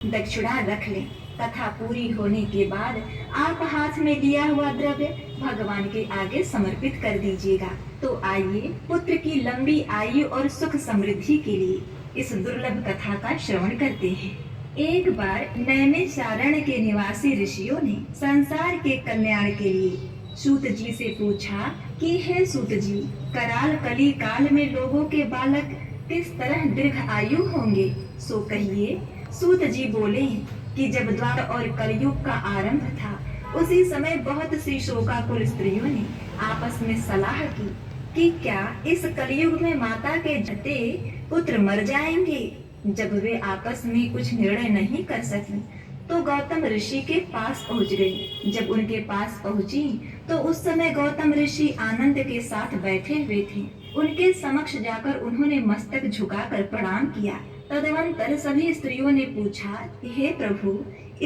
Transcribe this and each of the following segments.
दक्षिणा रख लें तथा पूरी होने के बाद आप हाथ में लिया हुआ द्रव्य भगवान के आगे समर्पित कर दीजिएगा। तो आइए पुत्र की लंबी आयु और सुख समृद्धि के लिए इस दुर्लभ कथा का श्रवण करते हैं। एक बार नैमिषारण्य के निवासी ऋषियों ने संसार के कल्याण के लिए सूत जी से पूछा कि हे सूत जी, कराल कली काल में लोगों के बालक किस तरह दीर्घ आयु होंगे, सो कहिए। सूत जी बोले कि जब द्वार और कलयुग का आरंभ था उसी समय बहुत सी शोकाकुल स्त्रियों ने आपस में सलाह की कि क्या इस कलयुग में माता के जते पुत्र मर जाएंगे। जब वे आपस में कुछ निर्णय नहीं कर सकी तो गौतम ऋषि के पास पहुंच गई। जब उनके पास पहुंची तो उस समय गौतम ऋषि आनंद के साथ बैठे हुए थे। उनके समक्ष जाकर उन्होंने मस्तक झुकाकर प्रणाम किया। तदनंतर सभी स्त्रियों ने पूछा, हे प्रभु,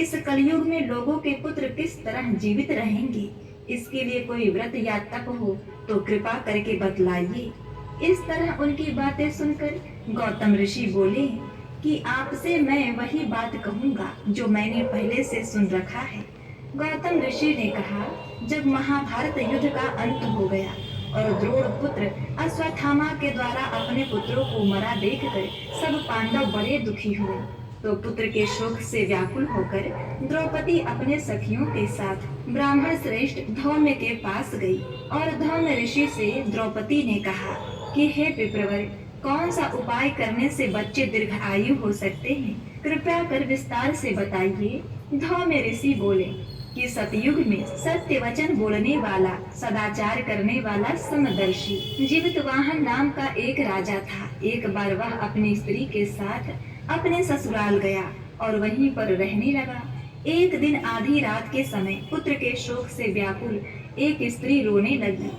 इस कलयुग में लोगों के पुत्र किस तरह जीवित रहेंगे, इसके लिए कोई व्रत या तप हो तो कृपा करके बतलाइए। इस तरह उनकी बातें सुनकर गौतम ऋषि बोले कि आपसे मैं वही बात कहूंगा जो मैंने पहले से सुन रखा है। गौतम ऋषि ने कहा, जब महाभारत युद्ध का अंत हो गया और द्रोण पुत्र अश्वत्थामा के द्वारा अपने पुत्रों को मरा देखकर सब पांडव बड़े दुखी हुए, तो पुत्र के शोक से व्याकुल होकर द्रौपदी अपने सखियों के साथ ब्राह्मण श्रेष्ठ धौम्य के पास गई और धौम्य ऋषि से द्रौपदी ने कहा कि हे विप्रवर, कौन सा उपाय करने से बच्चे दीर्घ आयु हो सकते हैं, कृपया कर विस्तार से बताइए। धौम्य ऋषि बोले कि सतयुग में सत्य वचन बोलने वाला, सदाचार करने वाला, समदर्शी जीवितवाहन नाम का एक राजा था। एक बार वह अपनी स्त्री के साथ अपने ससुराल गया और वहीं पर रहने लगा। एक दिन आधी रात के समय पुत्र के शोक से व्याकुल एक स्त्री रोने लगी,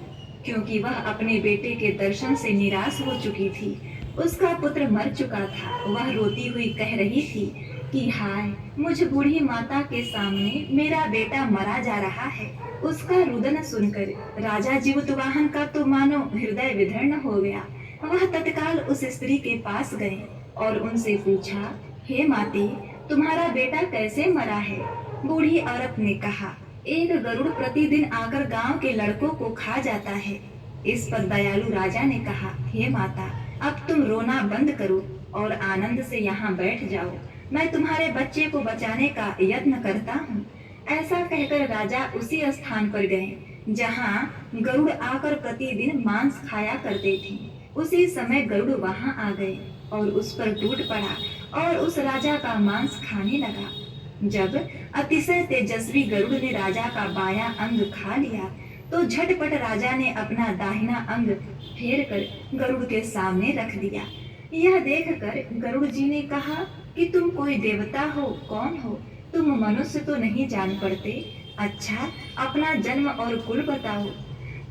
क्योंकि वह अपने बेटे के दर्शन से निराश हो चुकी थी। उसका पुत्र मर चुका था। वह रोती हुई कह रही थी कि हाय, मुझ बूढ़ी माता के सामने मेरा बेटा मरा जा रहा है। उसका रुदन सुनकर राजा जीवितवाहन का तो मानो हृदय विदीर्ण हो गया। वह तत्काल उस स्त्री के पास गए और उनसे पूछा, हे माते, तुम्हारा बेटा कैसे मरा है। बूढ़ी औरत ने कहा, एक गरुड़ प्रतिदिन आकर गांव के लड़कों को खा जाता है। इस पर दयालु राजा ने कहा, हे माता, अब तुम रोना बंद करो और आनंद से यहाँ बैठ जाओ। मैं तुम्हारे बच्चे को बचाने का यत्न करता हूँ। ऐसा कहकर राजा उसी स्थान पर गए जहाँ गरुड़ आकर प्रतिदिन मांस खाया करते थे। उसी समय गरुड़ वहाँ आ गए और उस पर टूट पड़ा और उस राजा का मांस खाने लगा। जब अतिशय तेजस्वी गरुड़ ने राजा का बायां अंग खा लिया तो झटपट राजा ने अपना दाहिना अंग फेर कर गरुड़ के सामने रख दिया। यह देखकर गरुड़ जी ने कहा कि तुम कोई देवता हो, कौन हो, तुम मनुष्य तो नहीं जान पड़ते। अच्छा, अपना जन्म और कुल बताओ।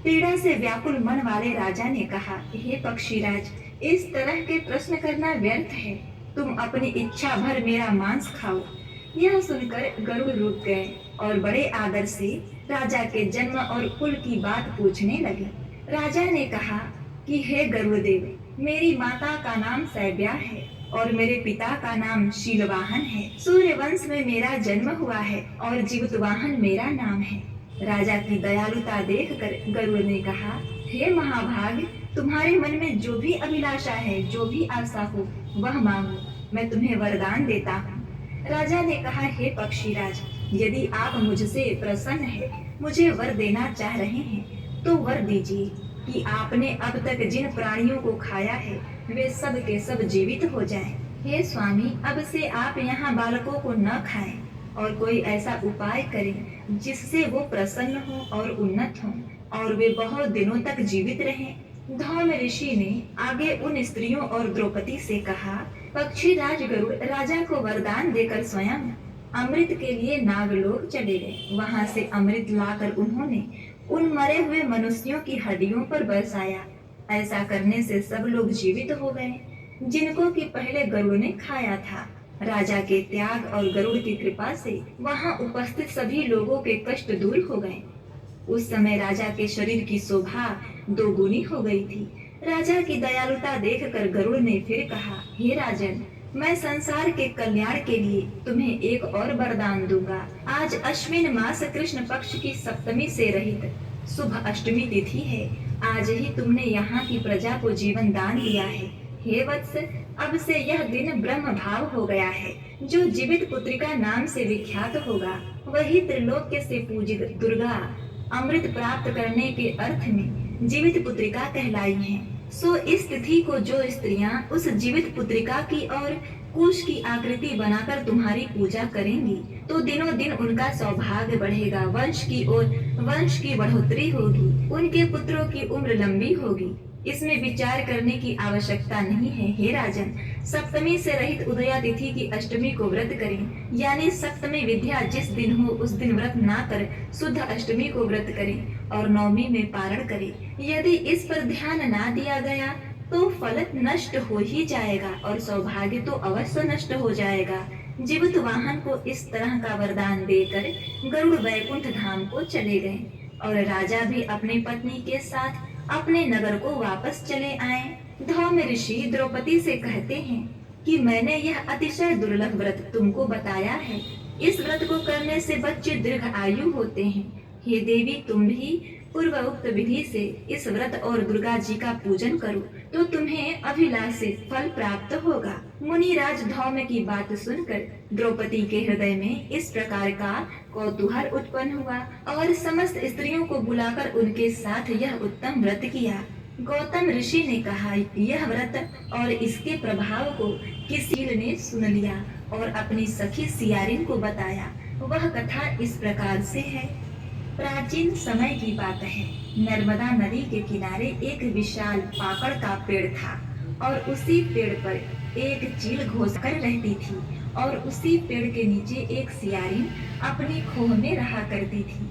पीड़ा से व्याकुल मन वाले राजा ने कहा, हे पक्षीराज, इस तरह के प्रश्न करना व्यर्थ है। तुम अपनी इच्छा भर मेरा मांस खाओ। यह सुनकर गरुड़ रुक गए और बड़े आदर से राजा के जन्म और कुल की बात पूछने लगे। राजा ने कहा कि हे गरुड़देव, मेरी माता का नाम सैब्या है और मेरे पिता का नाम शीलवाहन है। सूर्यवंश में मेरा जन्म हुआ है और जीवितवाहन मेरा नाम है। राजा की दयालुता देखकर गरुड़ ने कहा, हे महाभाग, तुम्हारे मन में जो भी अभिलाषा है, जो भी आशा हो, वह मांगो, मैं तुम्हें वरदान देता हूँ। राजा ने कहा, हे पक्षीराज, यदि आप मुझसे प्रसन्न है, मुझे वर देना चाह रहे हैं तो वर दीजिए कि आपने अब तक जिन प्राणियों को खाया है वे सब के सब जीवित हो जाएं। हे स्वामी, अब से आप यहाँ बालकों को न खाएं और कोई ऐसा उपाय करें जिससे वो प्रसन्न हो और उन्नत हो और वे बहुत दिनों तक जीवित रहें। धौम्य ऋषि ने आगे उन स्त्रियों और द्रौपदी से कहा, पक्षीराज गरुड़ राजा को वरदान देकर स्वयं अमृत के लिए नागलोक चले गए। वहां से अमृत लाकर उन्होंने उन मरे हुए मनुष्यों की हड्डियों पर बरसाया। ऐसा करने से सब लोग जीवित हो गए जिनको कि पहले गरुड़ ने खाया था। राजा के त्याग और गरुड़ की कृपा से वहां उपस्थित सभी लोगों के कष्ट दूर हो गए। उस समय राजा के शरीर की शोभा दोगुनी हो गई थी। राजा की दयालुता देखकर गरुड़ ने फिर कहा, हे राजन, मैं संसार के कल्याण के लिए तुम्हें एक और वरदान दूंगा। आज अश्विन मास कृष्ण पक्ष की सप्तमी से रहित शुभ अष्टमी तिथि है। आज ही तुमने यहाँ की प्रजा को जीवन दान दिया है। हे वत्स, अब से यह दिन ब्रह्म भाव हो गया है। जो जीवित पुत्रिका नाम से विख्यात होगा, वही त्रिलोक्य से पूजित दुर्गा अमृत प्राप्त करने के अर्थ में जीवित पुत्रिका कहलाई है। सो इस तिथि को जो स्त्रियां उस जीवित पुत्रिका की और कुश की आकृति बनाकर तुम्हारी पूजा करेंगी, तो दिनों दिन उनका सौभाग्य बढ़ेगा, वंश की ओर वंश की बढ़ोतरी होगी, उनके पुत्रों की उम्र लंबी होगी। इसमें विचार करने की आवश्यकता नहीं है। हे राजन, सप्तमी से रहित उदया तिथि की अष्टमी को व्रत करें, यानी सप्तमी विद्या जिस दिन हो उस दिन व्रत ना कर शुद्ध अष्टमी को व्रत करें और नवमी में पारण करें। यदि इस पर ध्यान ना दिया गया तो फल नष्ट हो ही जाएगा और सौभाग्य तो अवश्य नष्ट हो जाएगा। जीवित वाहन को इस तरह का वरदान देकर गरुड़ वैकुंठ धाम को चले गए और राजा भी अपनी पत्नी के साथ अपने नगर को वापस चले आए। धौम्य ऋषि द्रौपदी से कहते हैं कि मैंने यह अतिशय दुर्लभ व्रत तुमको बताया है। इस व्रत को करने से बच्चे दीर्घ आयु होते हैं। हे देवी, तुम भी पूर्वोक्त विधि से इस व्रत और दुर्गा जी का पूजन करो तो तुम्हें अभिलाषित फल प्राप्त होगा। मुनिराज धौम्य की बात सुनकर द्रौपदी के हृदय में इस प्रकार का कौतूहल उत्पन्न हुआ और समस्त स्त्रियों को बुलाकर उनके साथ यह उत्तम व्रत किया। गौतम ऋषि ने कहा, यह व्रत और इसके प्रभाव को किसी ने सुन लिया और अपनी सखी सियारिन को बताया। वह कथा इस प्रकार से है। प्राचीन समय की बात है। नर्मदा नदी के किनारे एक विशाल पाकड़ का पेड़ था और उसी पेड़ पर एक चील घोंसकर रहती थी और उसी पेड़ के नीचे एक सियारिन अपनी खोह में रहा करती थी।